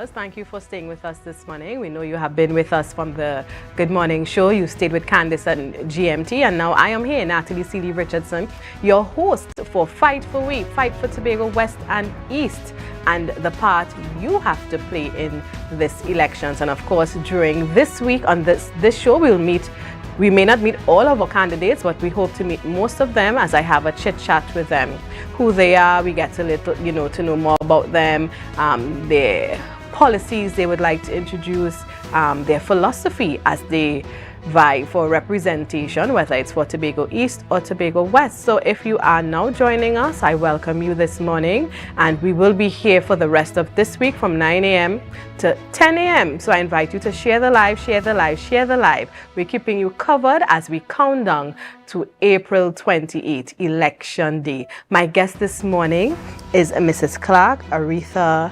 viewers, thank you for staying with us this morning. We know you have been with us from the Good Morning Show. You stayed with Candice and GMT, and now I am here, Natalie Sealy-Richardson, your host for Fight for We, Fight for Tobago West and East, and the part you have to play in this elections. And of course, during this week on this show, we may not meet all of our candidates, but we hope to meet most of them as I have a chit chat with them. Who they are, we get to know more about them, their policies they would like to introduce, their philosophy as they vie for representation, whether it's for Tobago East or Tobago West. So if you are now joining us, I welcome you this morning, and we will be here for the rest of this week from 9 a.m. to 10 a.m. So I invite you to share the live, share the live, share the live. We're keeping you covered as we count down to April 28, Election Day. My guest this morning is Mrs. Clarke, Aretha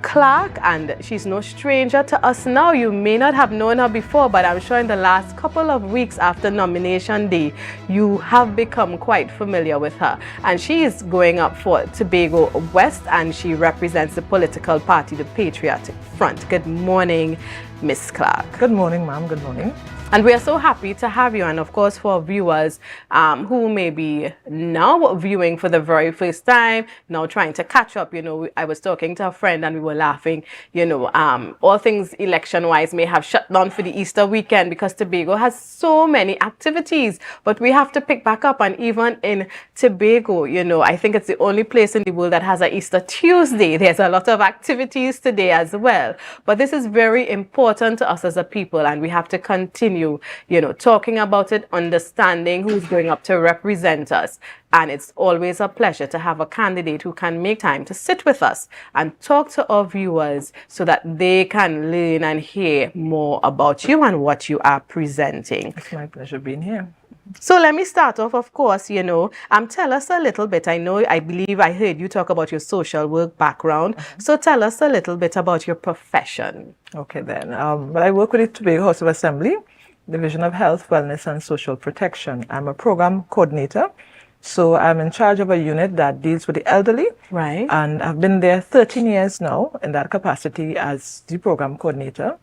Clarke, and she's no stranger to us now. You may not have known her before, but I'm sure in the last couple of weeks after nomination day, you have become quite familiar with her. And she is going up for Tobago West, and she represents the political party, the Patriotic Front. Good morning, Miss Clarke. Good morning, ma'am. Good morning. And we are so happy to have you. And of course, for viewers who may be now viewing for the very first time, now trying to catch up, I was talking to a friend and we were laughing, all things election-wise may have shut down for the Easter weekend because Tobago has so many activities, but we have to pick back up. And even in Tobago, I think it's the only place in the world that has an Easter Tuesday. There's a lot of activities today as well. But this is very important to us as a people, and we have to continue talking about it, understanding who's going up to represent us. And it's always a pleasure to have a candidate who can make time to sit with us and talk to our viewers so that they can learn and hear more about you and what you are presenting. It's my pleasure being here. So let me start off, of course, tell us a little bit. I believe I heard you talk about your social work background. So tell us a little bit about your profession. Okay, then. Well, I work with the Tobago House of Assembly, Division of Health, Wellness and Social Protection. I'm a program coordinator. So I'm in charge of a unit that deals with the elderly. Right. And I've been there 13 years now in that capacity as the program coordinator.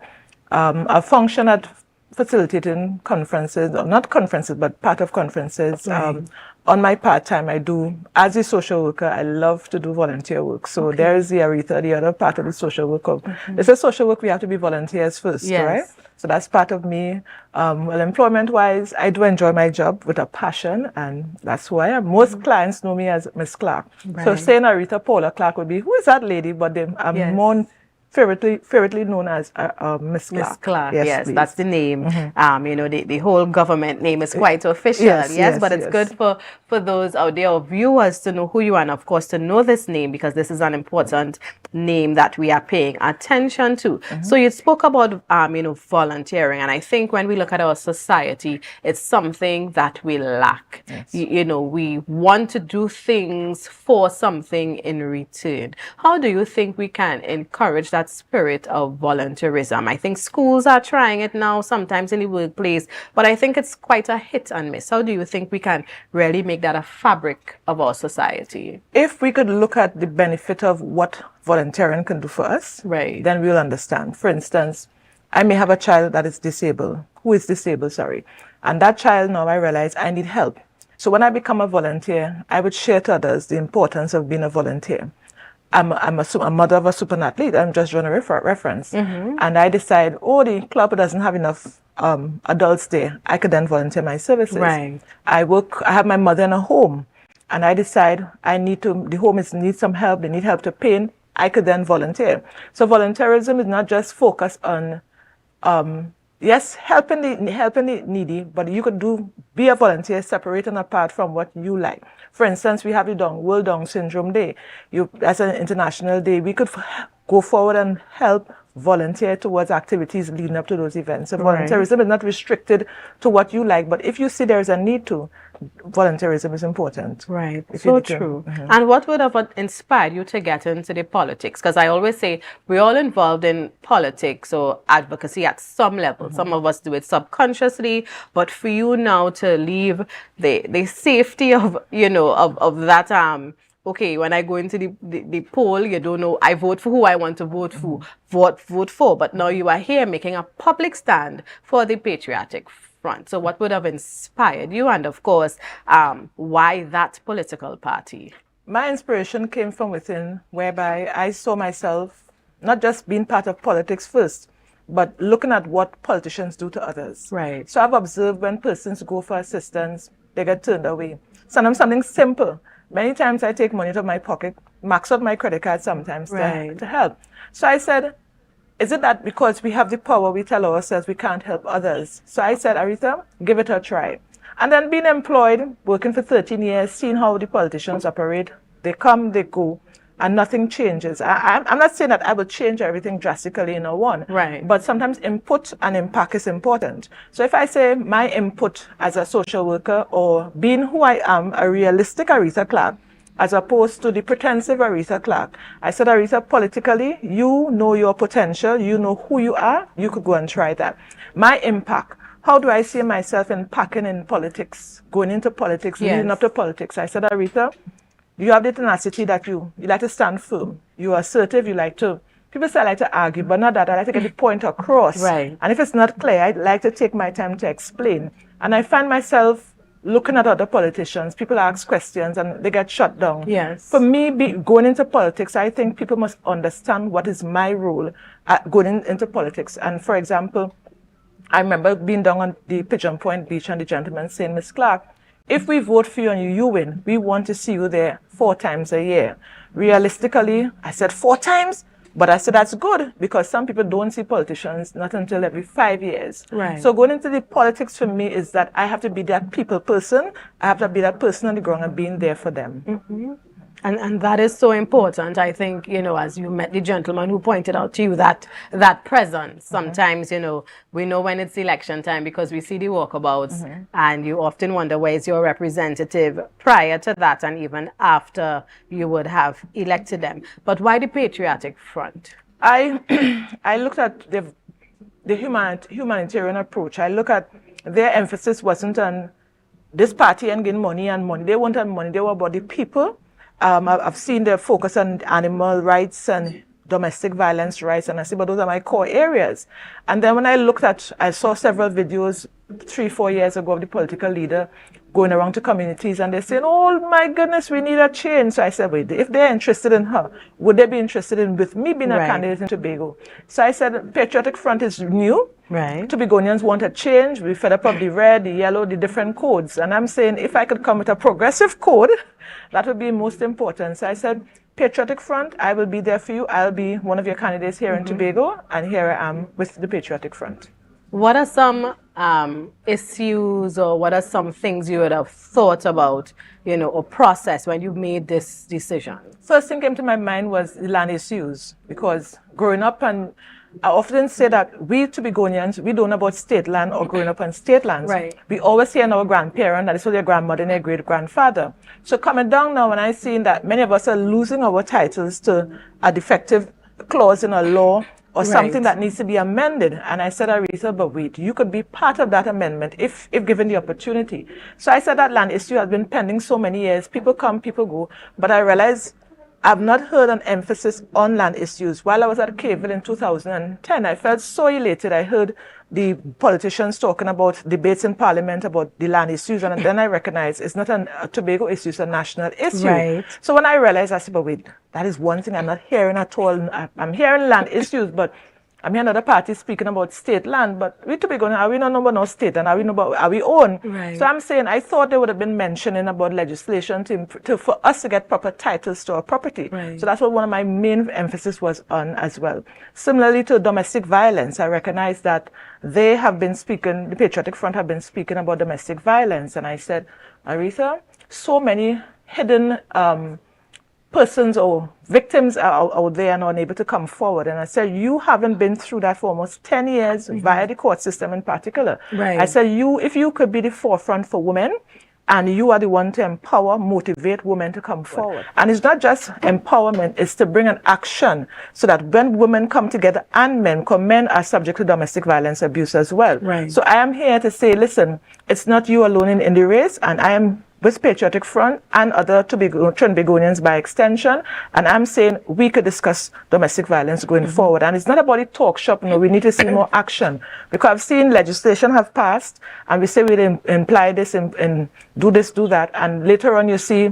I've functioned at facilitating conferences, or not conferences, but part of conferences. Right. On my part-time, I do, as a social worker, I love to do volunteer work. So there's the Aretha, the other part of the social work. It's a social work, we have to be volunteers first, right? So that's part of me. Well, employment-wise, I do enjoy my job with a passion, and that's who I am. Most clients know me as Miss Clarke. Right. So saying Aretha Paula Clarke would be, who is that lady? But I'm more favorably known as Miss Clarke. Miss Clarke, yes, please. That's the name. The whole government name is quite official. Yes, but it's good for those out there, or viewers, to know who you are, and of course to know this name, because this is an important name that we are paying attention to. So you spoke about volunteering, and I think when we look at our society, it's something that we lack. Yes. We want to do things for something in return. How do you think we can encourage that spirit of volunteerism? I think schools are trying it now, sometimes in the workplace, but I think it's quite a hit and miss. How do you think we can really make that a fabric of our society? If we could look at the benefit of what volunteering can do for us, right, then we'll understand. For instance, I may have a child that is disabled, and that child, now I realize I need help. So when I become a volunteer, I would share to others the importance of being a volunteer. I'm a mother of a super athlete. I'm just drawing a reference. And I decide, the club doesn't have enough adults there. I could then volunteer my services. Right. I have my mother in a home, and I decide the home needs some help. They need help to paint. I could then volunteer. So volunteerism is not just focused on, helping the needy, but you could be a volunteer separate and apart from what you like. For instance, we have the World Down Syndrome Day. As an international day, we could go forward and help volunteer towards activities leading up to those events. So volunteerism is not restricted to what you like, but if you see there's a need to, volunteerism is important. Right, so true. And what would have inspired you to get into the politics? Because I always say we're all involved in politics or advocacy at some level. Some of us do it subconsciously, but for you now to leave the safety of, of that okay, when I go into the poll, you don't know, I vote for who I want to vote for, vote for. But now you are here making a public stand for the Patriotic Front. So what would have inspired you? And of course, why that political party? My inspiration came from within, whereby I saw myself not just being part of politics first, but looking at what politicians do to others. Right. So I've observed when persons go for assistance, they get turned away. Sometimes something simple. Many times I take money out of my pocket, max out my credit card sometimes to help. So I said, is it that because we have the power, we tell ourselves we can't help others? So I said, Aretha, give it a try. And then being employed, working for 13 years, seeing how the politicians operate, they come, they go, and nothing changes. I'm not saying that I will change everything drastically in a one, right? But sometimes input and impact is important. So if I say my input as a social worker, or being who I am, a realistic Aretha Clarke, as opposed to the pretensive Aretha Clarke, I said, Aretha, politically, you know your potential, you know who you are, you could go and try that. My impact, how do I see myself impacting in politics, going into politics, leading up to politics? I said, Aretha, you have the tenacity that you like to stand firm. You are assertive, you like to, people say I like to argue, but not that, I like to get the point across. Right. And if it's not clear, I like to take my time to explain. And I find myself looking at other politicians, people ask questions and they get shut down. Yes. For me, going into politics, I think people must understand what is my role at going into politics. And for example, I remember being down on the Pigeon Point Beach and the gentleman saying, Miss Clarke, if we vote for you and you win, we want to see you there 4 times a year. Realistically, I said 4 times, but I said that's good because some people don't see politicians not until every 5 years. Right. So going into the politics for me is that I have to be that people person. I have to be that person on the ground and being there for them. Mm-hmm. And that is so important. I think, you know, as you met the gentleman who pointed out to you that presence. Sometimes, you know, we know when it's election time because we see the walkabouts, and you often wonder where is your representative prior to that and even after you would have elected them. But why the Patriotic Front? I looked at the humanitarian approach. I look at their emphasis wasn't on this party and getting money and money. They wanted money. They were about the people. I've seen their focus on animal rights and domestic violence rights, and I see, but those are my core areas. And then when I saw several videos 3-4 years ago of the political leader going around to communities, and they're saying, oh my goodness, we need a change. So I said, wait, if they're interested in her, would they be interested in with me being a candidate in Tobago? So I said, Patriotic Front is new. Right. Tobagonians want a change. We fed up of the red, the yellow, the different codes. And I'm saying, if I could come with a progressive code, that would be most important. So I said, Patriotic Front, I will be there for you. I'll be one of your candidates here in Tobago, and here I am with the Patriotic Front. What are some issues, or what are some things you would have thought about, you know, or process when you made this decision? First thing came to my mind was the land issues, because growing up, and I often say that we Tobagonians, we don't know about state land or growing up on state lands. Right. We always hear our grandparent, that is your grandmother and your great-grandfather. So coming down now, when I see that many of us are losing our titles to a defective clause in a law, or something that needs to be amended. And I said, Aretha, but wait, you could be part of that amendment if given the opportunity. So I said that land issue has been pending so many years. People come, people go. But I realized I've not heard an emphasis on land issues. While I was at Caville in 2010, I felt so elated. I heard the politicians talking about debates in Parliament about the land issues, and then I recognized it's not a Tobago issue, it's a national issue. Right. So when I realized, I said, but wait, that is one thing I'm not hearing at all. I'm hearing land issues, but I'm hearing other parties speaking about state land, but we Tobago, are we not know about no state, and are we own? Right. So I'm saying, I thought they would have been mentioning about legislation for us to get proper titles to our property. Right. So that's what one of my main emphasis was on as well. Similarly to domestic violence, I recognize that they have been speaking, the Patriotic Front have been speaking about domestic violence. And I said, Aretha, so many hidden persons or victims are out there and are unable to come forward. And I said, you haven't been through that for almost 10 years via the court system in particular. Right. I said, if you could be the forefront for women, and you are the one to empower, motivate women to come forward. And it's not just empowerment, it's to bring an action so that when women come together and men, because men are subject to domestic violence abuse as well. Right. So I am here to say, listen, it's not you alone in the race, and I am with Patriotic Front and other Trinbagonians by extension, and I'm saying we could discuss domestic violence going forward. And it's not about a talk shop, no, we need to see more action. Because I've seen legislation have passed, and we say we'll imply this and do this, do that, and later on you see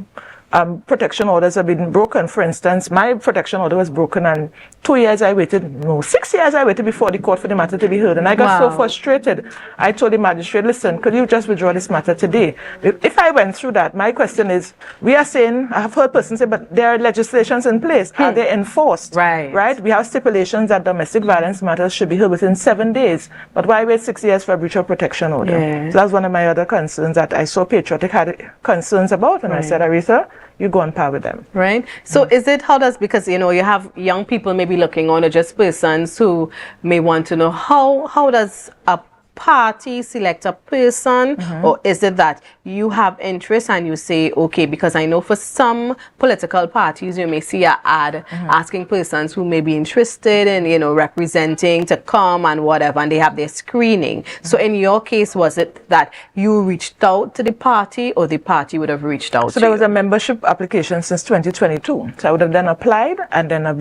protection orders have been broken. For instance, my protection order was broken, and 6 years I waited before the court for the matter to be heard. And I got so frustrated. I told the magistrate, listen, could you just withdraw this matter today? If I went through that, my question is, we are saying, I have heard persons say, but there are legislations in place. Are they enforced? Right? We have stipulations that domestic violence matters should be heard within 7 days. But why wait 6 years for a breach of protection order? So that's one of my other concerns that I saw Patriotic had concerns about. And I said, Aretha, you go on par with them. Right. So is it, how does, because, you know, you have young people maybe looking on, or just persons who may want to know how does a party select a person, or is it that you have interest and you say, okay, because I know for some political parties you may see an ad asking persons who may be interested in, you know, representing to come and whatever, and they have their screening. So in your case, was it that you reached out to the party, or the party would have reached out to you? So there was a membership application since 2022. So I would have then applied, and then I've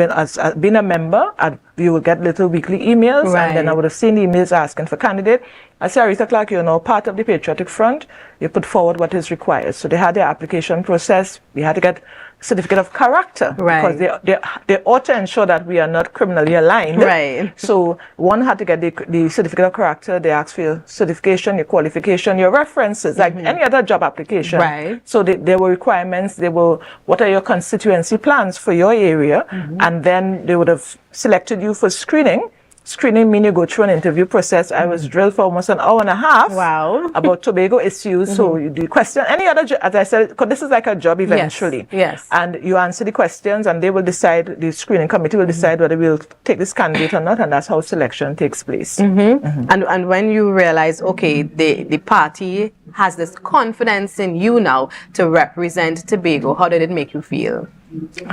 been a member. You will get little weekly emails, and then I would have seen emails asking for candidates. I said, Aretha Clarke, you're now part of the Patriotic Front. You put forward what is required. So they had their application process. We had to get certificate of character, because they ought to ensure that we are not criminally aligned. So one had to get the certificate of character. They asked for your certification, your qualification, your references, like any other job application. So there were requirements. There were, what are your constituency plans for your area? And then they would have selected you for screening. Screening means you go through an interview process. I was drilled for almost an hour and a half about Tobago issues. So you do question any other, as I said, because this is like a job eventually. And you answer the questions, and they will decide, the screening committee will decide whether we'll take this candidate or not, and that's how selection takes place. And when you realize, okay, the party has this confidence in you now to represent Tobago, how did it make you feel?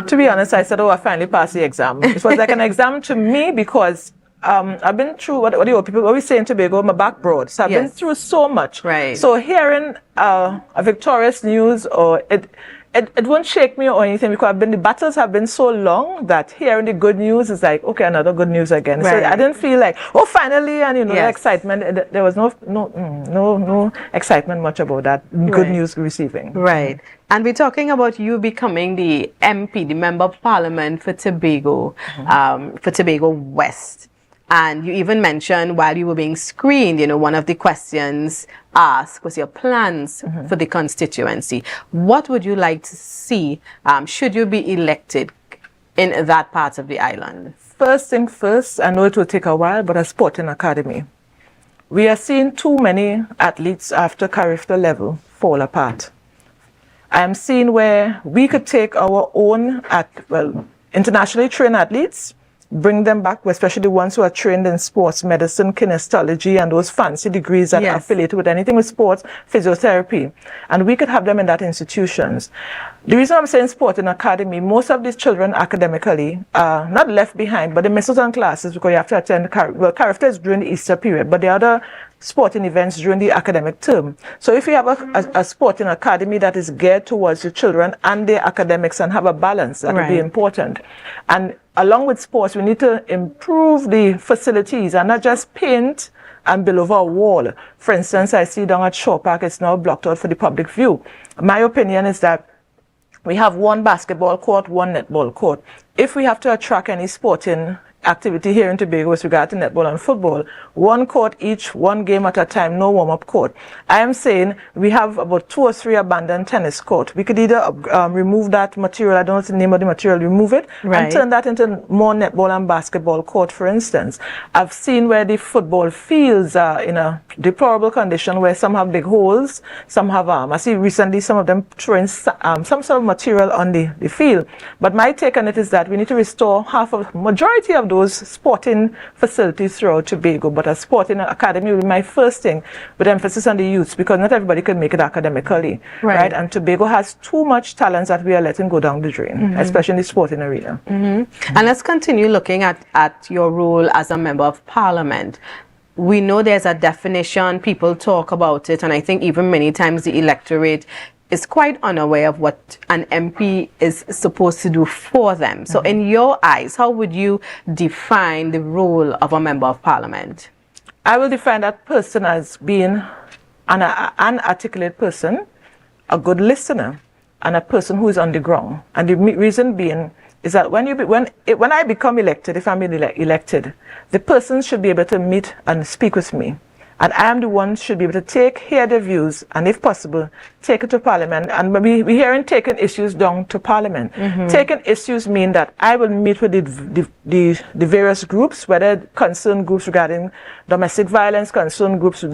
To be honest, I said, oh, I finally passed the exam. It was like an exam to me, because I've been through what people always say in Tobago, my back broad. So I've been through so much. So hearing a victorious news, or it won't shake me or anything, because the battles have been so long that hearing the good news is like, okay, another good news again. So I didn't feel like, oh, finally, and you know, the excitement. There was no excitement much about that good news receiving. And we're talking about you becoming the MP, the Member of Parliament for Tobago, for Tobago West. And you even mentioned, while you were being screened, you know, one of the questions asked was your plans for the constituency. What would you like to see should you be elected in that part of the island? First thing first, I know it will take a while, but a sporting academy. We are seeing too many athletes after character level fall apart. I am seeing where we could take our own, internationally trained athletes, bring them back, especially the ones who are trained in sports medicine, kinesiology, and those fancy degrees that are affiliated with anything with sports, physiotherapy. And we could have them in that institutions. The reason I'm saying sport in academy, most of these children academically are not left behind, but they miss out on classes because you have to attend, character is during the Easter period, but the other sporting events during the academic term. So if you have a sporting academy that is geared towards the children and their academics and have a balance, that would be important. And along with sports, we need to improve the facilities and not just paint and build over a wall. For instance, I see down at Shaw Park, it's now blocked out for the public view. My opinion is that we have one basketball court, one netball court. If we have to attract any sporting activity here in Tobago with regard to netball and football, one court each, one game at a time, no warm-up court. I am saying we have about 2 or 3 abandoned tennis courts. We could either remove that material, I don't know the name of the material, remove it, and turn that into more netball and basketball court, for instance. I've seen where the football fields are in a deplorable condition, where some have big holes, some have, I see recently some of them throwing some sort of material on the field. But my take on it is that we need to restore majority of those sporting facilities throughout Tobago, but a sporting academy will be my first thing, with emphasis on the youth, because not everybody can make it academically, right? And Tobago has too much talent that we are letting go down the drain, especially in the sporting arena. And let's continue looking at your role as a Member of Parliament. We know there's a definition, people talk about it, and I think even many times the electorate is quite unaware of what an MP is supposed to do for them. So in your eyes, how would you define the role of a member of parliament? I will define that person as being an articulate person, a good listener, and a person who is on the ground. And the reason being is that when I become elected, if I'm elected, the person should be able to meet and speak with me. And I am the one should be able to hear their views, and if possible, take it to Parliament. And we're hearing taking issues down to Parliament. Taking issues mean that I will meet with the various groups, whether concerned groups regarding domestic violence, concerned groups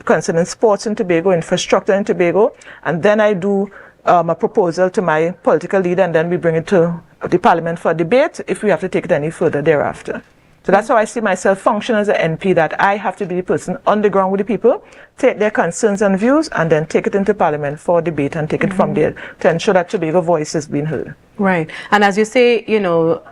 concerning sports in Tobago, infrastructure in Tobago, and then I do a proposal to my political leader, and then we bring it to the Parliament for debate if we have to take it any further thereafter. So that's how I see myself function as an MP, that I have to be the person on the ground with the people, take their concerns and views, and then take it into Parliament for debate and take it from there to ensure that Tobago voice is being heard. Right. And as you say, you know,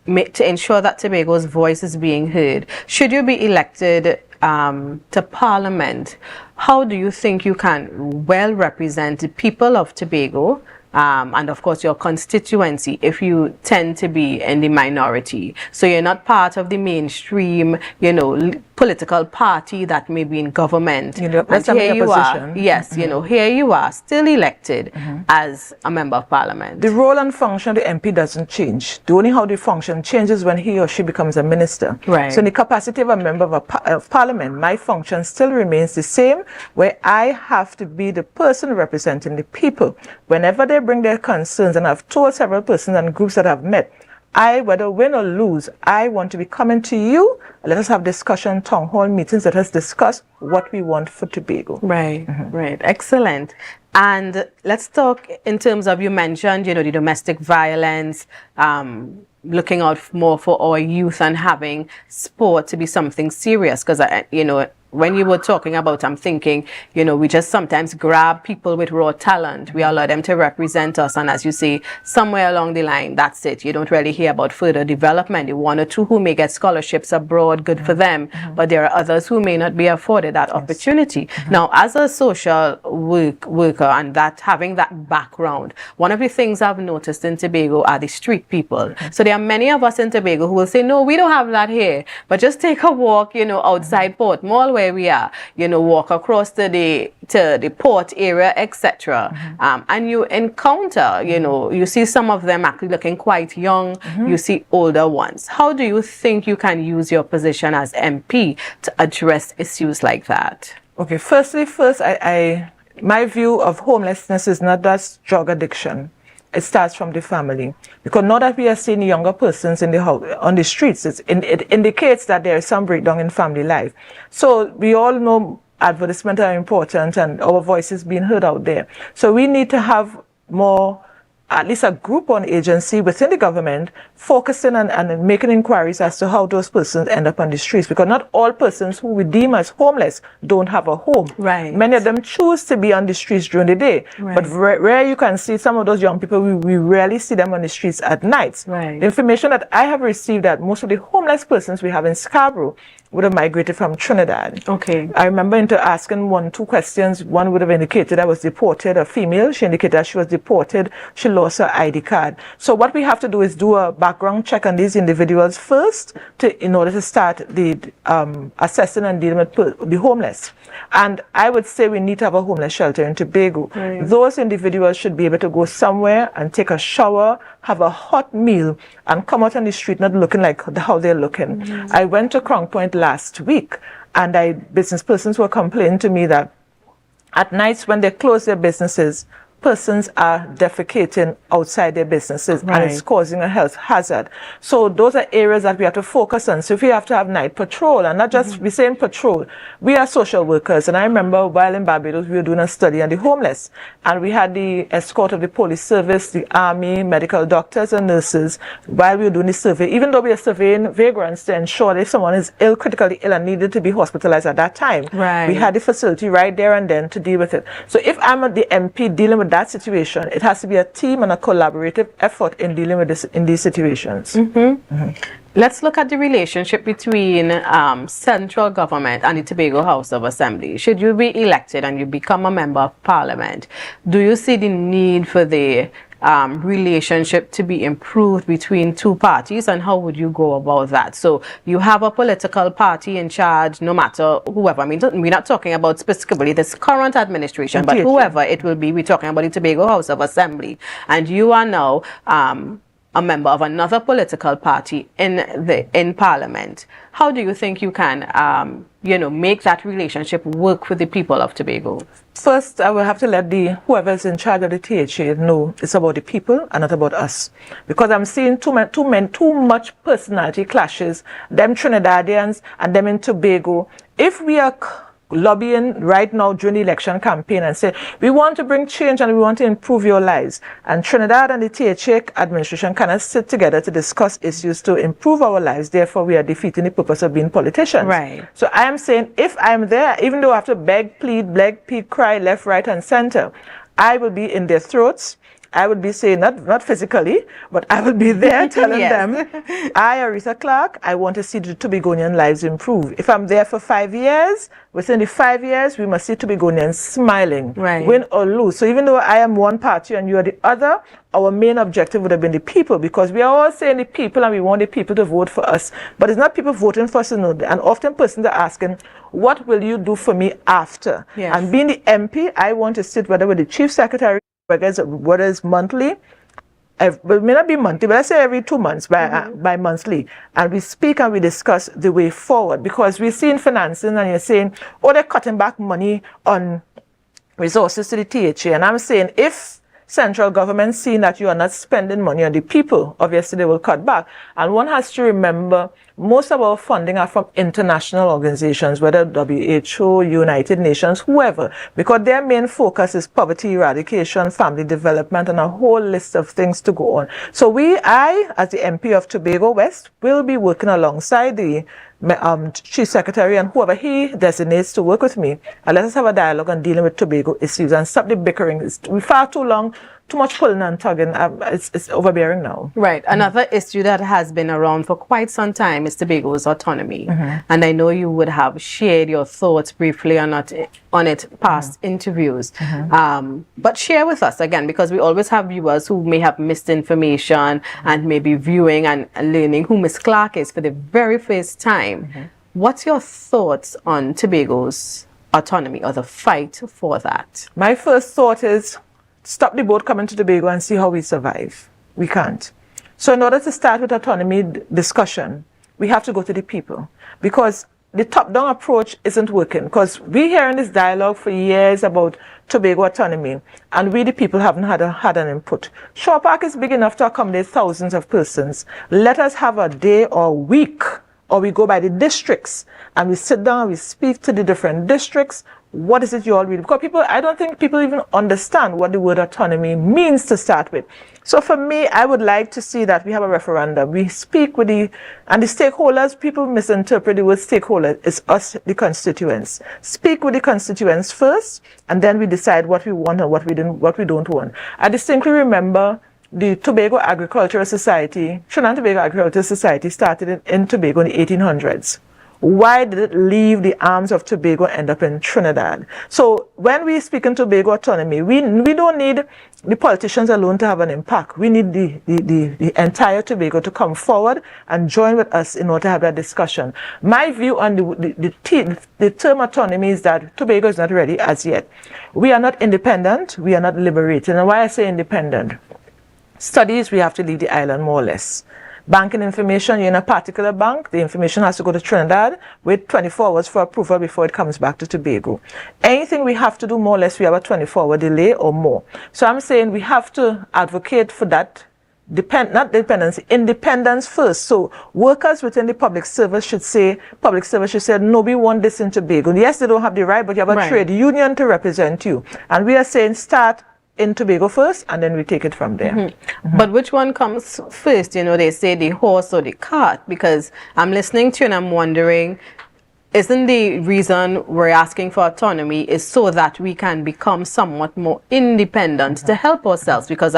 to ensure that Tobago's voice is being heard, should you be elected to Parliament, how do you think you can well represent the people of Tobago and of course your constituency if you tend to be in the minority? So you're not part of the mainstream, you know, political party that may be in government. You know, and here you are, yes, you know, here you are still elected as a member of Parliament. The role and function of the MP doesn't change. The only how the function changes when he or she becomes a minister. Right. So in the capacity of a member of Parliament, my function still remains the same, where I have to be the person representing the people. Whenever they bring their concerns, and I've told several persons and groups that I've met, whether win or lose, I want to be coming to you. Let us have discussion, town hall meetings. Let us discuss what we want for Tobago. Right, right. Excellent. And let's talk in terms of, you mentioned, you know, the domestic violence, looking out more for our youth and having sport to be something serious. Because, you know, when you were talking about, I'm thinking, you know, we just sometimes grab people with raw talent. We allow them to represent us. And as you say, somewhere along the line, that's it. You don't really hear about further development. The one or two who may get scholarships abroad, good for them. But there are others who may not be afforded that opportunity. Now, as a social worker and that having that background, one of the things I've noticed in Tobago are the street people. So there are many of us in Tobago who will say, no, we don't have that here. But just take a walk, you know, outside Port Mall where we are, you know, walk across to the port area, etc. And you encounter, you know, you see some of them actually looking quite young, you see older ones. How do you think you can use your position as MP to address issues like that? Okay, first, my view of homelessness is not just drug addiction. It starts from the family, because now that we are seeing younger persons on the streets, it indicates that there is some breakdown in family life. So we all know advertisements are important and our voices being heard out there. So we need to have more, at least a group or an agency within the government focusing and making inquiries as to how those persons end up on the streets, because not all persons who we deem as homeless don't have a home. Right. Many of them choose to be on the streets during the day. Right. But rare you can see some of those young people, we rarely see them on the streets at night. Right. The information that I have received that most of the homeless persons we have in Scarborough would have migrated from Trinidad. Okay. I remember asking two questions. One would have indicated I was deported, a female. She indicated that she was deported. She lost her ID card. So what we have to do is do a background check on these individuals first in order to start the assessing and dealing with the homeless. And I would say we need to have a homeless shelter in Tobago. Right. Those individuals should be able to go somewhere and take a shower, have a hot meal, and come out on the street not looking like how they're looking. I went to Crown Point last week, and business persons were complaining to me that at nights when they close their businesses, persons are defecating outside their businesses, right, and it's causing a health hazard. So those are areas that we have to focus on. So if we have to have night patrol, and not just be saying patrol, we are social workers. And I remember while in Barbados, we were doing a study on the homeless, and we had the escort of the police service, the army, medical doctors and nurses while we were doing the survey, even though we are surveying vagrants to ensure that if someone is critically ill and needed to be hospitalized at that time, right, we had the facility right there and then to deal with it. So if I'm the MP dealing with that situation, it has to be a team and a collaborative effort in dealing with this in these situations. Let's look at the relationship between central government and the Tobago House of Assembly. Should you be elected and you become a member of parliament, do you see the need for the relationship to be improved between two parties, and how would you go about that? So you have a political party in charge, no matter whoever. I mean, we're not talking about specifically this current administration, but whoever it will be. We're talking about the Tobago House of Assembly, and you are now a member of another political party in Parliament. How do you think you can, make that relationship work with the people of Tobago? First, I will have to let whoever's in charge of the THA know it's about the people and not about us. Because I'm seeing too much personality clashes, them Trinidadians and them in Tobago. If we are lobbying right now during the election campaign and say, we want to bring change and we want to improve your lives, and Trinidad and the THA administration cannot sit together to discuss issues to improve our lives, therefore we are defeating the purpose of being politicians. Right. So I am saying, if I'm there, even though I have to beg, plead, cry left, right and center, I will be in their throats. I would be saying, not physically, but I would be there telling them, I, Aretha Clarke, I want to see the Tobagonian lives improve. If I'm there for 5 years, within the 5 years, we must see Tobagonians smiling, win or lose. So even though I am one party and you are the other, our main objective would have been the people, because we are all saying the people and we want the people to vote for us. But it's not people voting for us, and often persons are asking, what will you do for me after? Yes. And being the MP, I want to sit whether with the Chief Secretary, whether it's monthly, it may not be monthly, but let's say every 2 months by monthly, and we speak and we discuss the way forward, because we're seeing financing and you're saying, oh, they're cutting back money on resources to the THA, and I'm saying, if central government seeing that you are not spending money on the people, obviously they will cut back. And one has to remember, most of our funding are from international organizations, whether WHO, United Nations, whoever, because their main focus is poverty eradication, family development, and a whole list of things to go on. So I, as the MP of Tobago West, will be working alongside the Chief Secretary and whoever he designates to work with me, and let us have a dialogue on dealing with Tobago issues and stop the bickering. It's far too long, too much pulling and tugging. It's overbearing now. Right. Another issue that has been around for quite some time is Tobago's autonomy. And I know you would have shared your thoughts briefly on it past interviews. But share with us again, because we always have viewers who may have missed information and may be viewing and learning who Ms. Clarke is for the very first time. What's your thoughts on Tobago's autonomy or the fight for that? My first thought is, stop the boat coming to Tobago and see how we survive. We can't. So in order to start with autonomy discussion, we have to go to the people, because the top-down approach isn't working, because we hear in this dialogue for years about Tobago autonomy, and we the people haven't had an input. Shaw Park is big enough to accommodate thousands of persons. Let us have a day or a week, or we go by the districts and we sit down and we speak to the different districts. What is it you all read? Because I don't think people even understand what the word autonomy means to start with. So for me, I would like to see that we have a referendum. We speak with the stakeholders. People misinterpret the word stakeholder. It's us, the constituents. Speak with the constituents first, and then we decide what we want and what we don't want. I distinctly remember the Tobago Agricultural Society, Trinidad and Tobago Agricultural Society started in Tobago in the 1800s. Why did it leave the arms of Tobago and end up in Trinidad? So when we speak in Tobago autonomy, we don't need the politicians alone to have an impact. We need the entire Tobago to come forward and join with us in order to have that discussion. My view on the term autonomy is that Tobago is not ready as yet. We are not independent. We are not liberated. And why I say independent? Studies, we have to leave the island more or less. Banking information, you're in a particular bank, the information has to go to Trinidad, wait 24 hours for approval before it comes back to Tobago. Anything we have to do, more or less, we have a 24-hour delay or more. So I'm saying we have to advocate for that, independence first. So workers within the public service should say, no, we want this in Tobago. Yes, they don't have the right, but you have a trade union to represent you. And we are saying start in Tobago first, and then we take it from there. But which one comes first? You know, they say the horse or the cart, because I'm listening to you and I'm wondering, isn't the reason we're asking for autonomy is so that we can become somewhat more independent to help ourselves? Because,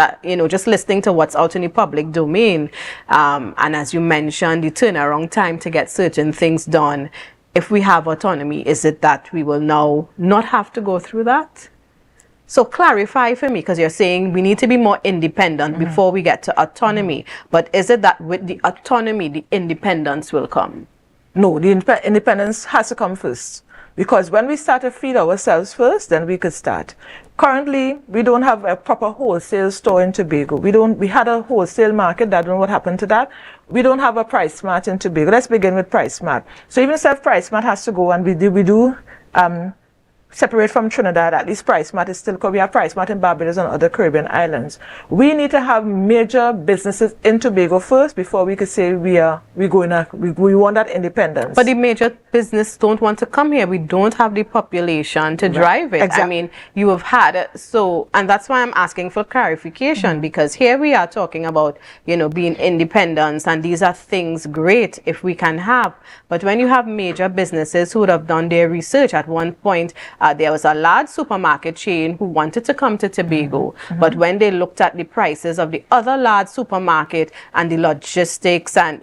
just listening to what's out in the public domain, and as you mentioned, the turnaround time to get certain things done, if we have autonomy, is it that we will now not have to go through that? So clarify for me, because you're saying we need to be more independent before we get to autonomy. But is it that with the autonomy, the independence will come? No, the independence has to come first. Because when we start to feed ourselves first, then we could start. Currently, we don't have a proper wholesale store in Tobago. We had a wholesale market. I don't know what happened to that. We don't have a Price Mart in Tobago. Let's begin with Price Mart. So even if Price Mart has to go, and we do separate from Trinidad, at least Price Mart is still, because we have Price Mart in Barbados and other Caribbean islands. We need to have major businesses in Tobago first before we could say we want that independence. But the major business don't want to come here. We don't have the population to drive it. Exactly. I mean, you have had and that's why I'm asking for clarification, because here we are talking about, being independent, and these are things great if we can have. But when you have major businesses who would have done their research at one point, there was a large supermarket chain who wanted to come to Tobago, but when they looked at the prices of the other large supermarket and the logistics, and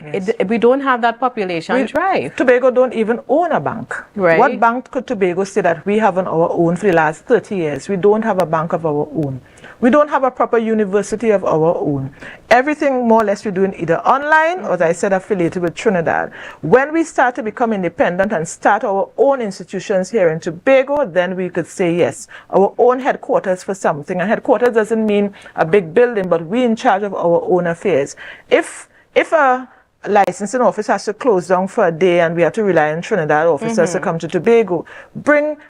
we don't have that population drive. Tobago don't even own a bank. Right. What bank could Tobago say that we have on our own for the last 30 years? We don't have a bank of our own. We don't have a proper university of our own. Everything more or less we're doing either online or, as I said, affiliated with Trinidad. When we start to become independent and start our own institutions here in Tobago, then we could say yes, our own headquarters for something. And headquarters doesn't mean a big building, but we in charge of our own affairs. If a licensing office has to close down for a day and we have to rely on Trinidad officers to come to Tobago,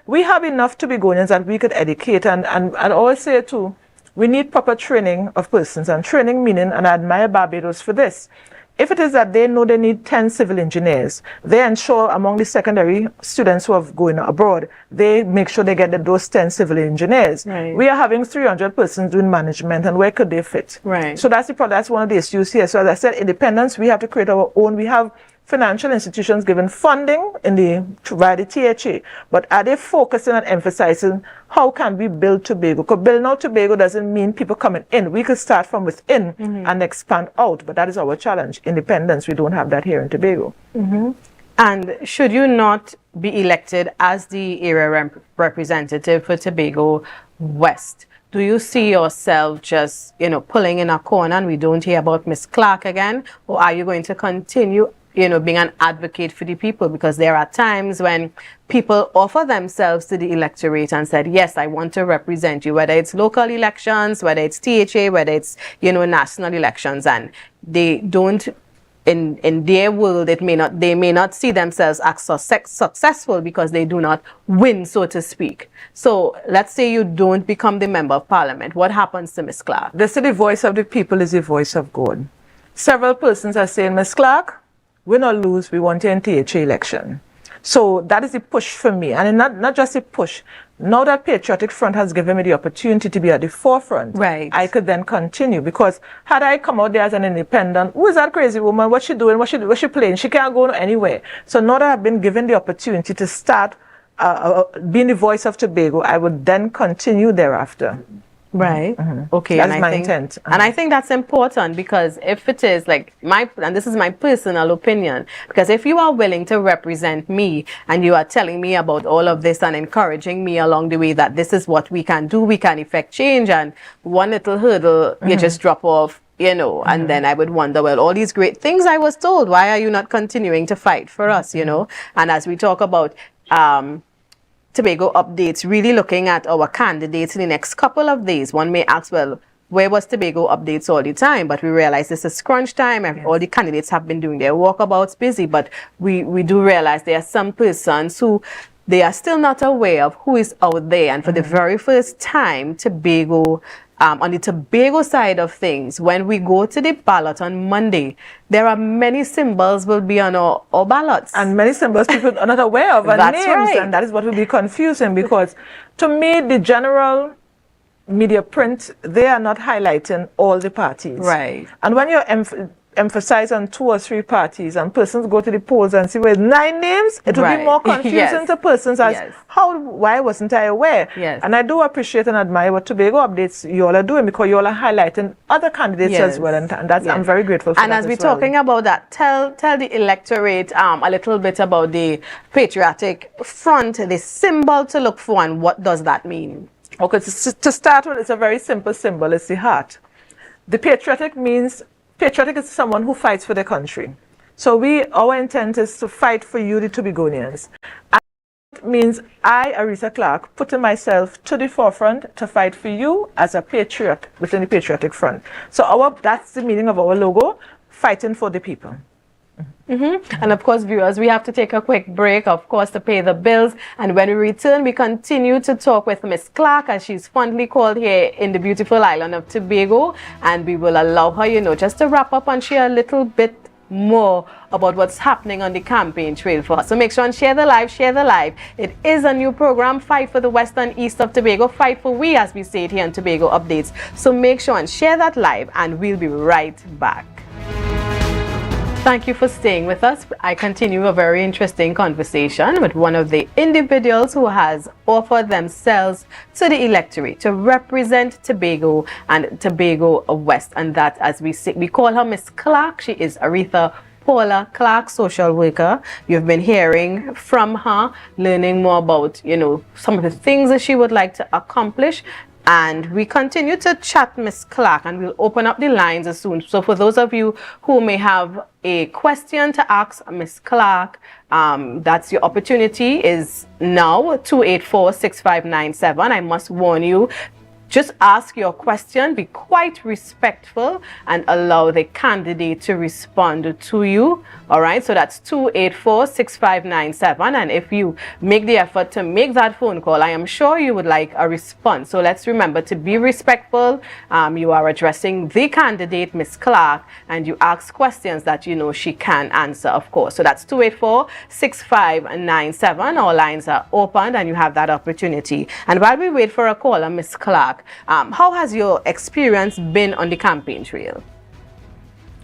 we have enough Tobagonians that we could educate, and I'd always say too, we need proper training of persons, and training meaning, and I admire Barbados for this. If it is that they know they need 10 civil engineers, they ensure among the secondary students who are going abroad, they make sure they get those 10 civil engineers. Right. We are having 300 persons doing management, and where could they fit? Right. So that's the problem. That's one of the issues here. So as I said, independence, we have to create our own. We have financial institutions given funding by the THA, but are they focusing on emphasizing how can we build Tobago? Because building out Tobago doesn't mean people coming in. We could start from within and expand out, but that is our challenge. Independence, we don't have that here in Tobago. And should you not be elected as the area representative for Tobago West, do you see yourself just, pulling in a corner and we don't hear about Miss Clarke again? Or are you going to continue being an advocate for the people? Because there are times when people offer themselves to the electorate and said, yes, I want to represent you, whether it's local elections, whether it's THA, whether it's, national elections, and they don't, in their world, they may not see themselves as successful because they do not win, so to speak. So let's say you don't become the member of parliament. What happens to Miss Clarke? They say the voice of the people is the voice of God. Several persons are saying, Miss Clarke, win or lose, we want you in THA election. So that is the push for me. And not just a push. Now that Patriotic Front has given me the opportunity to be at the forefront, right, I could then continue. Because had I come out there as an independent, who is that crazy woman? What's she doing? What's she playing? She can't go anywhere. So now that I've been given the opportunity to start being the voice of Tobago, I would then continue thereafter. Right. Okay. That's my intent. And I think that's important, because if it is and this is my personal opinion, because if you are willing to represent me and you are telling me about all of this and encouraging me along the way that this is what we can do, we can effect change, and one little hurdle you just drop off, and then I would wonder, well, all these great things I was told, why are you not continuing to fight for us, And as we talk about Tobago updates, really looking at our candidates in the next couple of days, one may ask, well, where was Tobago updates all the time? But we realize this is crunch time, and all the candidates have been doing their walkabouts busy, but we do realize there are some persons who they are still not aware of who is out there. And for the very first time, Tobago, on the Tobago side of things, when we go to the ballot on Monday, there are many symbols will be on our ballots. And many symbols people are not aware of, and That's names, right. And that is what will be confusing, because to me, the general media print, they are not highlighting all the parties. Right. And when you're emphasize on 2 or 3 parties and persons go to the polls and see with 9 names, it will be more confusing to persons as why wasn't I aware? And I do appreciate and admire what Tobago updates you all are doing, because you all are highlighting other candidates as well, and that's I'm very grateful for that. And as we're talking about that, tell the electorate a little bit about the Patriotic Front, the symbol to look for, and what does that mean? Okay, to start with, it's a very simple symbol. It's the heart. The patriotic means, patriotic is someone who fights for their country. So our intent is to fight for you, the Tobagonians. And it means I, Aretha Clarke, putting myself to the forefront to fight for you as a patriot within the Patriotic Front. So that's the meaning of our logo, fighting for the people. And of course, viewers, we have to take a quick break, of course, to pay the bills. And when we return, we continue to talk with Miss Clarke, as she's fondly called here in the beautiful island of Tobago. And we will allow her, just to wrap up and share a little bit more about what's happening on the campaign trail for us. So make sure and share the live, share the live. It is a new program, Fight for the West and East of Tobago, Fight for We, as we say it here on Tobago Updates. So make sure and share that live, and we'll be right back. Thank you for staying with us. I continue a very interesting conversation with one of the individuals who has offered themselves to the electorate to represent Tobago and Tobago West. And that, as we say, we call her Miss Clarke. She is Aretha Paula Clarke, social worker. You've been hearing from her, learning more about, some of the things that she would like to accomplish. And we continue to chat Miss Clarke, and we'll open up the lines as soon. So for those of you who may have a question to ask Miss Clarke, that's your opportunity is now, 284-6597. I must warn you, just ask your question, be quite respectful, and allow the candidate to respond to you. All right, so that's 284-6597. And if you make the effort to make that phone call, I am sure you would like a response. So let's remember to be respectful. You are addressing the candidate, Miss Clarke, and you ask questions that she can answer, of course. So that's 284-6597. Our lines are open, and you have that opportunity. And while we wait for a caller, Miss Clarke, how has your experience been on the campaign trail?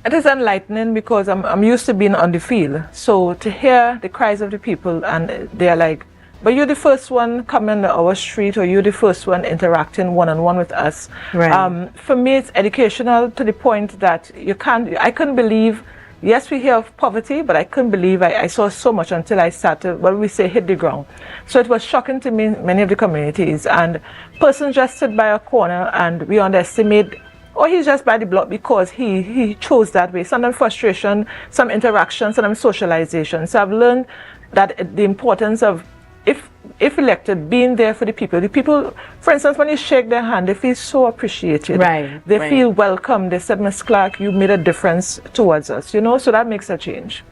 It is enlightening, because I'm used to being on the field. So to hear the cries of the people, and they're like, but you're the first one coming on our street, or you're the first one interacting one-on-one with us. Right. For me, it's educational to the point that I couldn't believe, yes, we hear of poverty, but I couldn't believe I saw so much until I started, we say, hit the ground. So it was shocking to me, many of the communities, and persons just sit by a corner and we underestimate, or he's just by the block because he chose that way. Sometimes frustration, some interaction, sometimes socialization. So I've learned that the importance of, if elected, being there for the people. The people, for instance, when you shake their hand, they feel so appreciated. Right. They feel welcome. They said, Miss Clarke, you made a difference towards us, so that makes a change.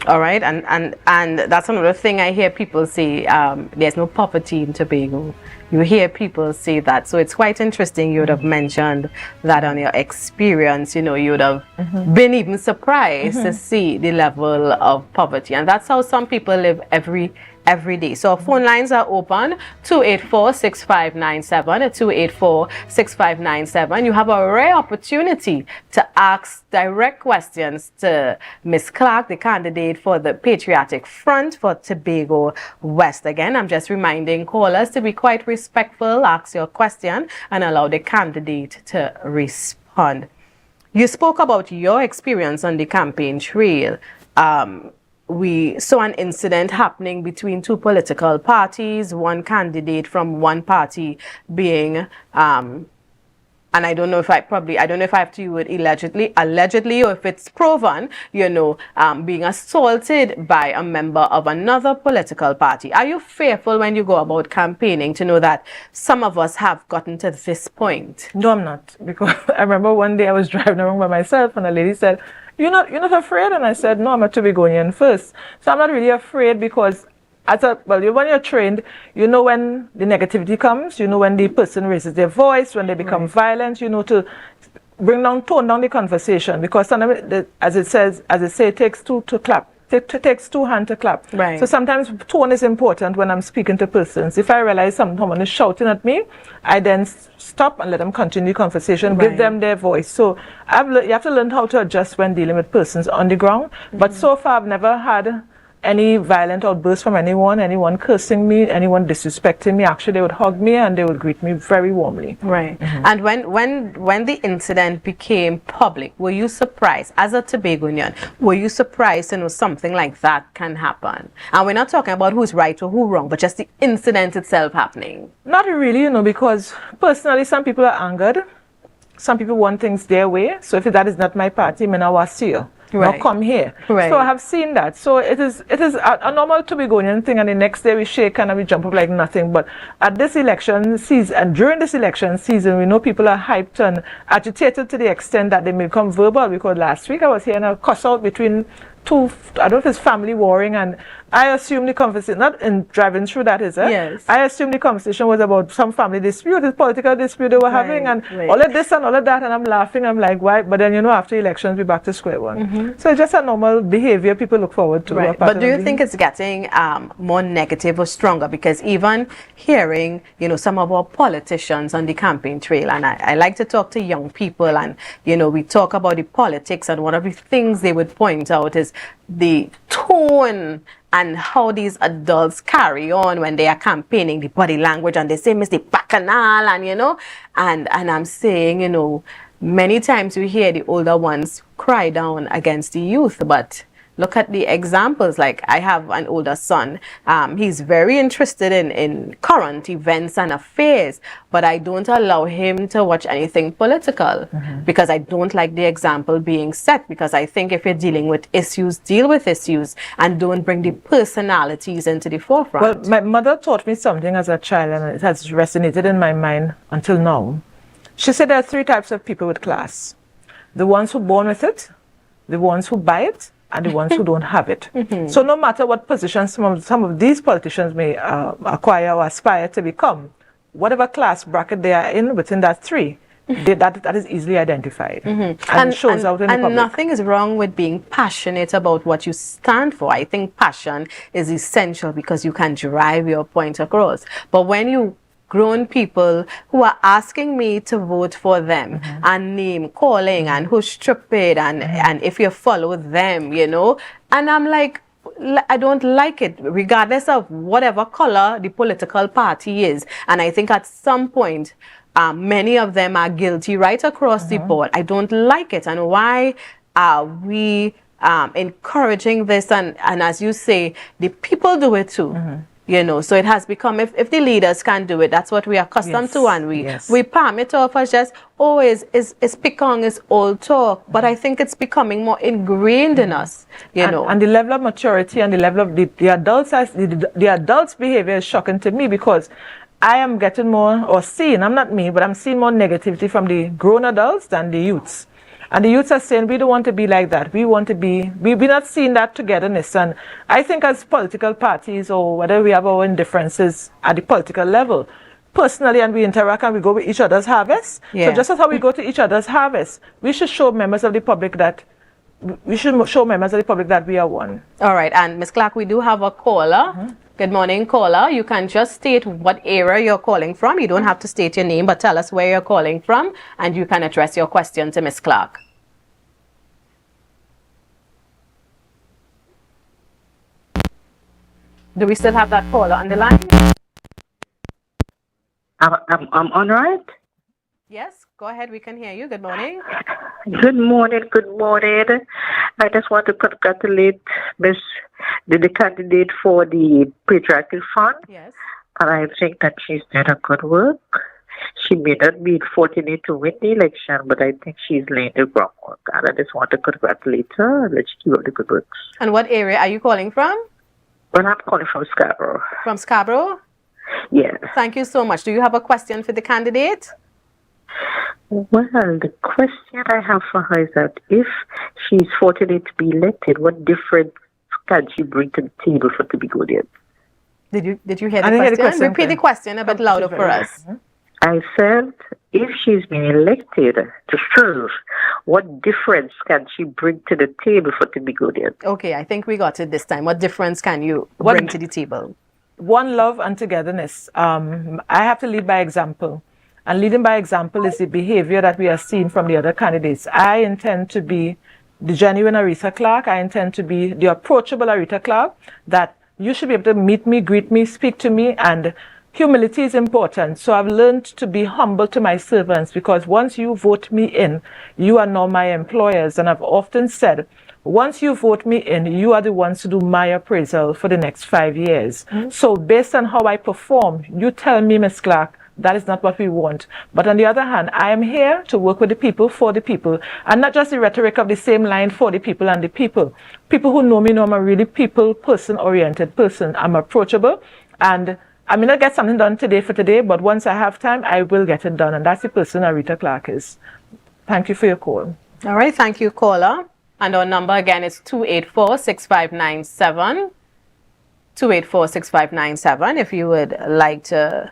All right, and that's another thing I hear people say, there's no poverty in Tobago. You hear people say that. So it's quite interesting. You would have mentioned that on your experience, you would have been even surprised to see the level of poverty. And that's how some people live every day. So our phone lines are open, 284-6597, 284-6597. You have a rare opportunity to ask direct questions to Miss Clarke, the candidate for the Patriotic Front for Tobago West. Again, I'm just reminding callers to be quite respectful, ask your question, and allow the candidate to respond. You spoke about your experience on the campaign trail. We saw an incident happening between 2 political parties, one candidate from one party being, and I don't know if I have to use it allegedly, or if it's proven, being assaulted by a member of another political party. Are you fearful when you go about campaigning to know that some of us have gotten to this point? No, I'm not, because I remember one day I was driving around by myself, and a lady said, You're not afraid? And I said, no, I'm a Tobagonian first. So I'm not really afraid, because when you're trained, you know when the negativity comes, you know when the person raises their voice, when they become violent, to tone down the conversation, because sometimes, as it say, it takes 2 to clap. It takes two hands to clap. Right. So sometimes tone is important when I'm speaking to persons. If I realize someone is shouting at me, I then stop and let them continue the conversation, give them their voice. So you have to learn how to adjust when dealing with persons on the ground. But so far, I've never had any violent outbursts from anyone cursing me, anyone disrespecting me. Actually, they would hug me and they would greet me very warmly. Right. And when the incident became public, were you surprised, as a Tobagonian, were you surprised to know something like that can happen? And we're not talking about who's right or who's wrong, but just the incident itself happening. Not really, because personally, some people are angered. Some people want things their way. So if that is not my party, I will see you. Now come here. Right. So I have seen that. So it is a normal Tobagonian thing, and the next day we shake and we jump up like nothing. But at this election season, and during this election season, we know people are hyped and agitated to the extent that they may become verbal. Because last week I was hearing a cuss out between two, I don't know if it's family warring, and I assume the conversation, not in driving through that, is it? Yes. I assume the conversation was about some family dispute, this political dispute they were having, and all of this and all of that, and I'm laughing, I'm like, why? But then, after elections, we're back to square one. So it's just a normal behavior people look forward to. Right. But do you think it's getting more negative or stronger? Because even hearing, some of our politicians on the campaign trail, and I like to talk to young people, and, we talk about the politics, and one of the things they would point out is the tone and how these adults carry on when they are campaigning, the body language, and they say, Mr. Bacchanal, and I'm saying, many times we hear the older ones cry down against the youth, but look at the examples. Like, I have an older son. He's very interested in current events and affairs, but I don't allow him to watch anything political because I don't like the example being set, because I think if you're dealing with issues, deal with issues and don't bring the personalities into the forefront. Well, my mother taught me something as a child, and it has resonated in my mind until now. She said there are three types of people with class: the ones who are born with it, the ones who buy it, and the ones who don't have it. So no matter what position some of these politicians may acquire or aspire to become, whatever class bracket they are in within that three, that is easily identified and shows out in the public. And nothing is wrong with being passionate about what you stand for. I think passion is essential because you can drive your point across. But when you grown people who are asking me to vote for them and name calling and who's stupid and if you follow them, and I'm like, I don't like it, regardless of whatever color the political party is. And I think at some point, many of them are guilty right across the board. I don't like it. And why are we encouraging this? And as you say, the people do it too. So it has become, if the leaders can do it, that's what we are accustomed to, and we palm it off as just, it's picong, it's old talk. But I think it's becoming more ingrained in us, And the level of maturity and the level of the adults, the adults' behavior is shocking to me, because I am getting more, or seeing, I'm not me, but I'm seeing more negativity from the grown adults than the youths. And the youths are saying, we don't want to be like that. We want to be, we're not seeing that togetherness. And I think as political parties, or whether we have our indifferences at the political level, personally, and we interact and we go with each other's harvest. So just as how we go to each other's harvest, we should show members of the public that we are one. All right. And Ms. Clarke, we do have a caller. Good morning, caller. You can just state what area you're calling from. You don't have to state your name, but tell us where you're calling from, and you can address your question to Ms. Clarke. Do we still have that caller on the line? I'm on, right? Yes, go ahead. We can hear you. Good morning. Good morning. Good morning. I just want to congratulate the candidate for the Patriotic Front. Yes. And I think that she's done a good work. She may not be fortunate to win the election, but I think she's laying the groundwork. And I just want to congratulate her and let you keep up the good works. And what area are you calling from? Well, I'm calling from Scarborough. From Scarborough? Yes. Thank you so much. Do you have a question for the candidate? Well, the question I have for her is that if she's fortunate to be elected, what difference can she bring to the table for Tobagonians? Did you hear the question? Repeat the question a bit louder for us. I said, if she's been elected to serve, what difference can she bring to the table for Tobago? Okay, I think we got it this time. What difference can you bring to the table? One, love and togetherness. I have to lead by example. And leading by example is the behavior that we are seeing from the other candidates. I intend to be the genuine Aretha Clarke. I intend to be the approachable Aretha Clarke, that you should be able to meet me, greet me, speak to me, and humility is important. So I've learned to be humble to my servants, because once you vote me in, you are now my employers. And I've often said, once you vote me in, you are the ones to do my appraisal for the next 5 years. So based on how I perform, you tell me, Ms. Clarke, that is not what we want. But on the other hand, I am here to work with the people, for the people, and not just the rhetoric of the same line, for the people and the people. People who know me know I'm a really people, person-oriented person. I'm approachable, and I may not get something done today for today, but once I have time, I will get it done. And that's the person Aretha Clarke is. Thank you for your call. All right, thank you, caller. And our number again is 284-6597. 284-6597. If you would like to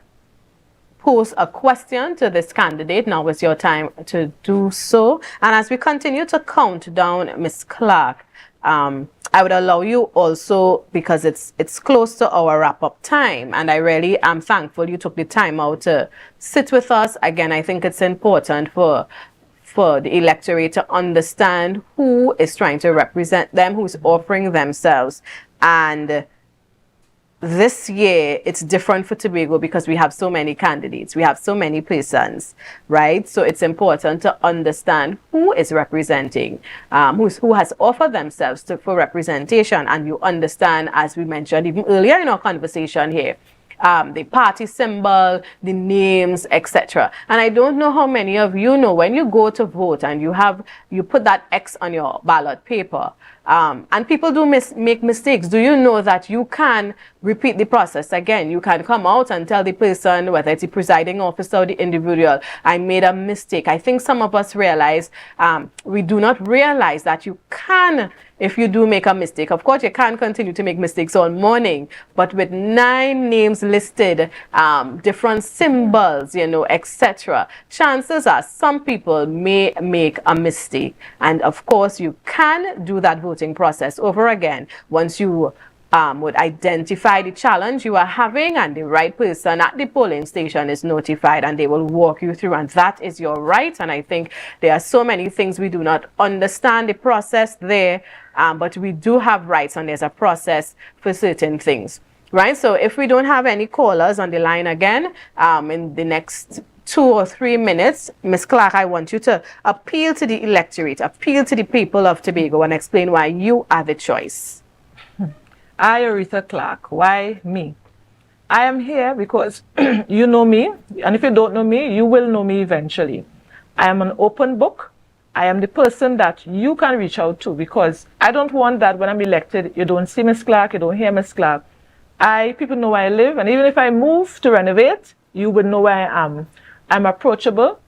pose a question to this candidate, now is your time to do so. And as we continue to count down Ms. Clarke, I would allow you also, because it's close to our wrap-up time, and I really am thankful you took the time out to sit with us. Again, I think it's important for the electorate to understand who is trying to represent them, who's offering themselves. And this year, it's different for Tobago because we have so many candidates. We have so many persons, right? So it's important to understand who is representing, who has offered themselves for representation. And you understand, as we mentioned even earlier in our conversation here, the party symbol, the names, etc. And I don't know how many of you know, when you go to vote and you put that X on your ballot paper, and people do make mistakes. Do you know that you can repeat the process again? You can come out and tell the person, whether it's the presiding officer or the individual, I made a mistake. I think some of us realize, we do not realize that you can, if you do make a mistake. Of course, you can't continue to make mistakes all morning, but with 9 names listed, different symbols, etc., chances are some people may make a mistake. And of course, you can do that voting process over again once you would identify the challenge you are having, and the right person at the polling station is notified, and they will walk you through, and that is your right. And I think there are so many things we do not understand the process there, but we do have rights, and there's a process for certain things, right? So if we don't have any callers on the line again, in the next 2 or 3 minutes, Ms. Clarke, I want you to appeal to the electorate, appeal to the people of Tobago, and explain why you are the choice. I, Aretha Clarke, why me? I am here because you know me, and if you don't know me, you will know me eventually. I am an open book. I am the person that you can reach out to, because I don't want that when I'm elected, you don't see Ms. Clarke, you don't hear Ms. Clarke. People know where I live, and even if I move to renovate, you would know where I am. I'm approachable.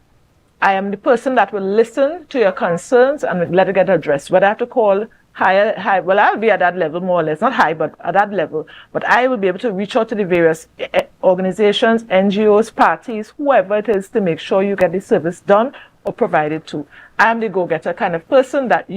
I am the person that will listen to your concerns and let it get addressed. Whether I have to call high, well, I'll be at that level more or less, not high, but at that level. But I will be able to reach out to the various organizations, NGOs, parties, whoever it is, to make sure you get the service done or provided to. I'm the go-getter kind of person that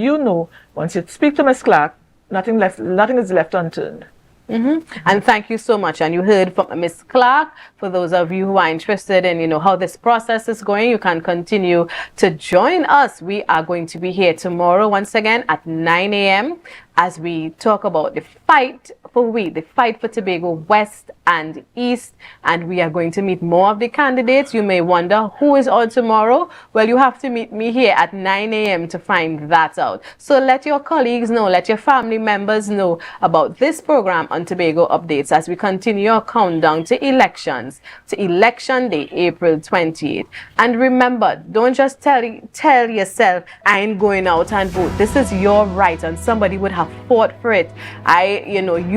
once you speak to Ms. Clarke, nothing is left unturned. And thank you so much. And you heard from Ms. Clarke. For those of you who are interested in, how this process is going, you can continue to join us. We are going to be here tomorrow once again at 9 a.m. as we talk about the fight for Tobago West and East, and we are going to meet more of the candidates. You may wonder who is on tomorrow. Well, you have to meet me here at 9 a.m. to find that out. So let your colleagues know, let your family members know about this program on Tobago Updates as we continue our countdown to elections, to Election Day, April 28th. And remember, don't just tell yourself, I ain't going out and vote. This is your right, and somebody would have fought for it.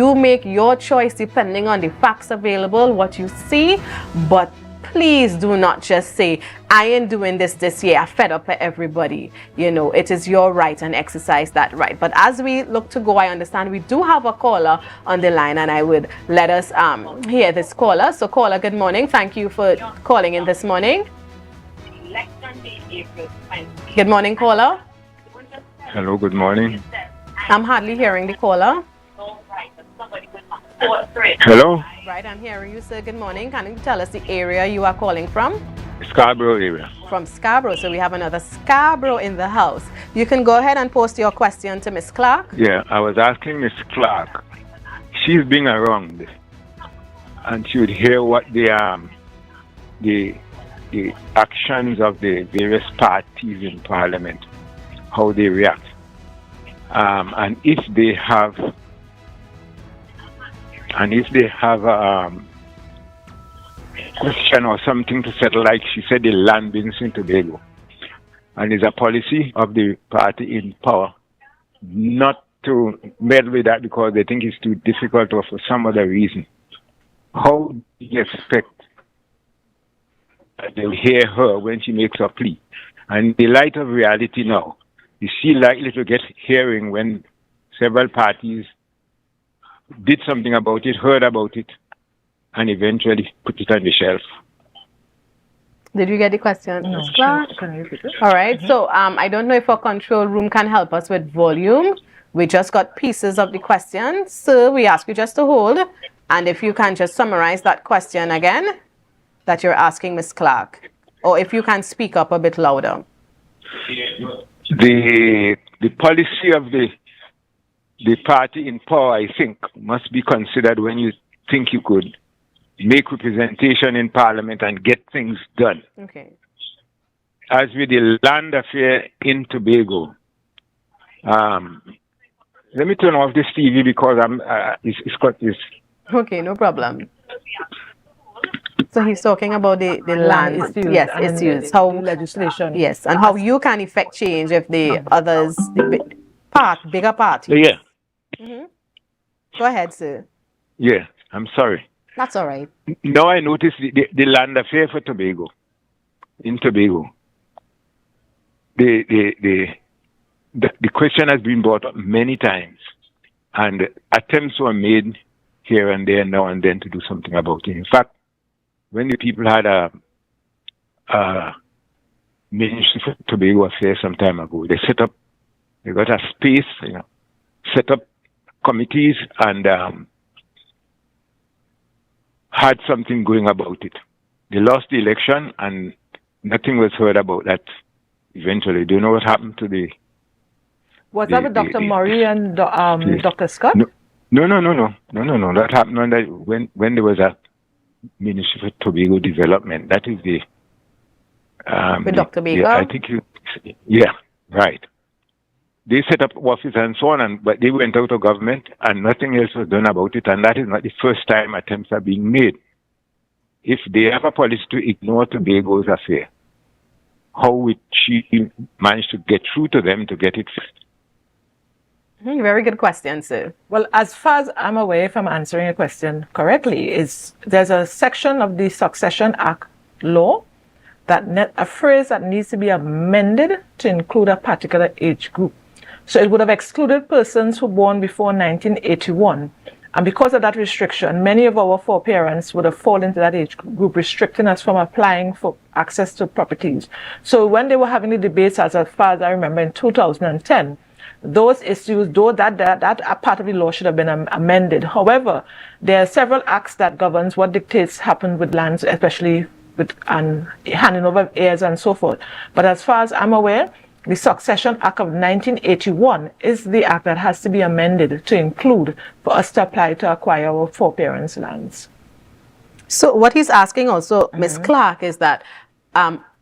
You make your choice depending on the facts available, what you see, but please do not just say, I ain't doing this year, I fed up with everybody. You know, it is your right and exercise that right. But as we look to go, I understand we do have a caller on the line, and I would let us hear this caller. So caller, good morning. Thank you for calling in this morning. Good morning, caller. Hello, good morning. I'm hardly hearing the caller. Hello? Right, I'm hearing you, sir. Good morning. Can you tell us the area you are calling from? Scarborough area. From Scarborough. So we have another Scarborough in the house. You can go ahead and post your question to Miss Clarke. Yeah, I was asking Miss Clarke. She's been around, and she would hear what the actions of the various parties in Parliament, how they react, and if they have a question or something to settle, like she said, the land business in Tobago, and it's a policy of the party in power not to meddle with that because they think it's too difficult or for some other reason. How do you expect that they'll hear her when she makes her plea? And in the light of reality now, is she likely to get hearing when several parties did something about it, heard about it, and eventually put it on the shelf? Did you get the question, No, Ms. Clarke? can you repeat it? All right. So I don't know if our control room can help us with volume. We just got pieces of the question. So we ask you just to hold. And if you can just summarize that question again that you're asking Ms. Clarke. Or if you can speak up a bit louder. The policy of the party in power, I think, must be considered when you think you could make representation in Parliament and get things done. Okay. As with the land affair in Tobago, let me turn off this TV because it's got this. Okay, no problem. So he's talking about the land issues, yes, and issues, the how legislation. yes, and how you can effect change if the others, bigger party. Yeah. Go ahead, sir. Yeah, I'm sorry. That's all right. Now I notice the land affair for Tobago, in Tobago. The question has been brought up many times, and attempts were made here and there, now and then, to do something about it. In fact, when the people had a Ministry for Tobago Affairs some time ago, they got a space, set up committees and had something going about it. They lost the election and nothing was heard about that eventually. Do you know what happened to the... Was that with Dr. Murray and Dr. Scott? No. That happened when there was a Ministry for Tobago Development. That is the... with Dr. Baker? I think yeah, right. They set up office and so on, but they went out of government and nothing else was done about it. And that is not the first time attempts are being made. If they have a policy to ignore Tobago's affair, how would she manage to get through to them to get it fixed? Very good question, sir. Well, as far as I'm aware, if I'm answering your question correctly, there's a section of the Succession Act law a phrase that needs to be amended to include a particular age group. So it would have excluded persons who were born before 1981. And because of that restriction, many of our foreparents would have fallen into that age group, restricting us from applying for access to properties. So when they were having the debates, as far as I remember, in 2010, those issues, though that part of the law should have been amended. However, there are several acts that governs what dictates happen with lands, especially with handing over of heirs and so forth. But as far as I'm aware, the Succession Act of 1981 is the act that has to be amended to include for us to apply to acquire our foreparents' lands. So what he's asking also, Ms. Clarke, is that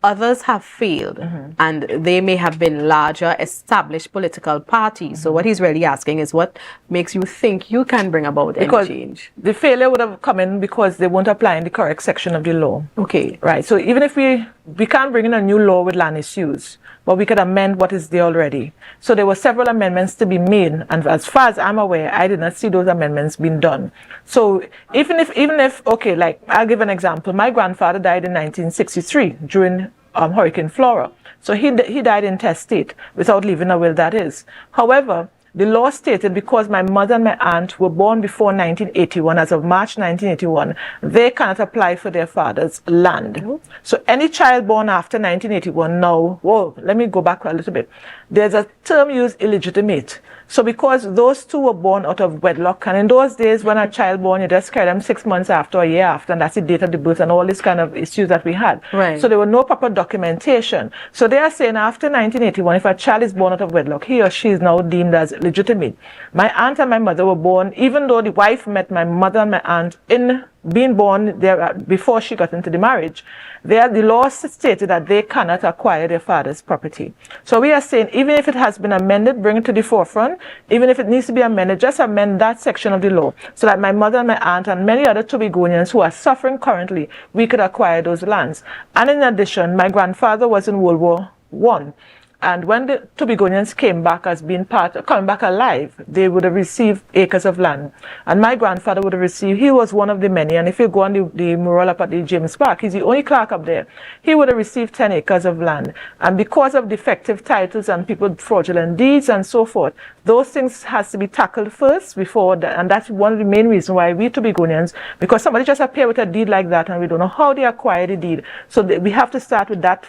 others have failed and they may have been larger established political parties. So what he's really asking is what makes you think you can bring about any change? The failure would have come in because they weren't applying the correct section of the law. Okay. Right. So even if we we can't bring in a new law with land issues, but we could amend what is there already. So there were several amendments to be made, and as far as I'm aware, I did not see those amendments being done. So even if okay, like I'll give an example. My grandfather died in 1963 during Hurricane Flora. So he died intestate without leaving a will, that is. However, the law stated because my mother and my aunt were born before 1981, as of March 1981, they cannot apply for their father's land. Mm-hmm. So any child born after 1981 now, whoa, let me go back a little bit. There's a term used, illegitimate. So because those two were born out of wedlock, and in those days when a child born, you just carry them 6 months after, a year after, and that's the date of the birth and all these kind of issues that we had. Right. So there were no proper documentation. So they are saying after 1981, if a child is born out of wedlock, he or she is now deemed as legitimate. My aunt and my mother were born, even though the wife met my mother and my aunt in being born there before she got into the marriage, the law stated that they cannot acquire their father's property. So we are saying, even if it has been amended, bring it to the forefront. Even if it needs to be amended, just amend that section of the law so that my mother and my aunt and many other Tobagonians who are suffering currently, we could acquire those lands. And in addition, my grandfather was in World War I. And when the Tobagonians came back as being coming back alive, they would have received acres of land. And my grandfather would have received, he was one of the many, and if you go on the mural up at the James Park, he's the only clerk up there, he would have received 10 acres of land. And because of defective titles and people fraudulent deeds and so forth, those things has to be tackled first before that. And that's one of the main reasons why we Tobagonians, because somebody just appear with a deed like that and we don't know how they acquired the deed. So we have to start with that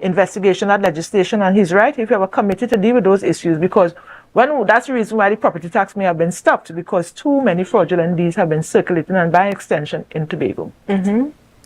investigation, that legislation, and he's right, if you have a committee to deal with those issues, because that's the reason why the property tax may have been stopped, because too many fraudulent deeds have been circulating, and by extension in Tobago.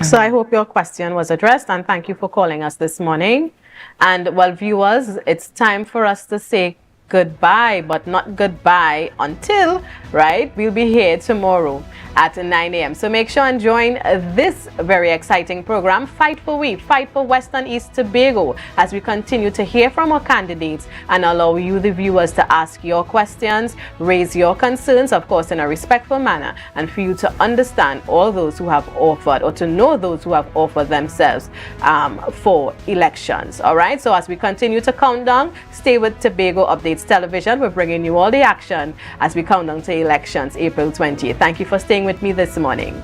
So I hope your question was addressed, and thank you for calling us this morning. And well, viewers, it's time for us to say goodbye, but not goodbye until, right, we'll be here tomorrow at 9 a.m. So make sure and join this very exciting program, Fight for We, Fight for West and East Tobago, as we continue to hear from our candidates and allow you, the viewers, to ask your questions, raise your concerns, of course, in a respectful manner, and for you to understand all those who have offered, or to know those who have offered themselves for elections. All right, so as we continue to count down, stay with Tobago Updates Television. We're bringing you all the action as we count down to elections, April 20th. Thank you for staying with me this morning.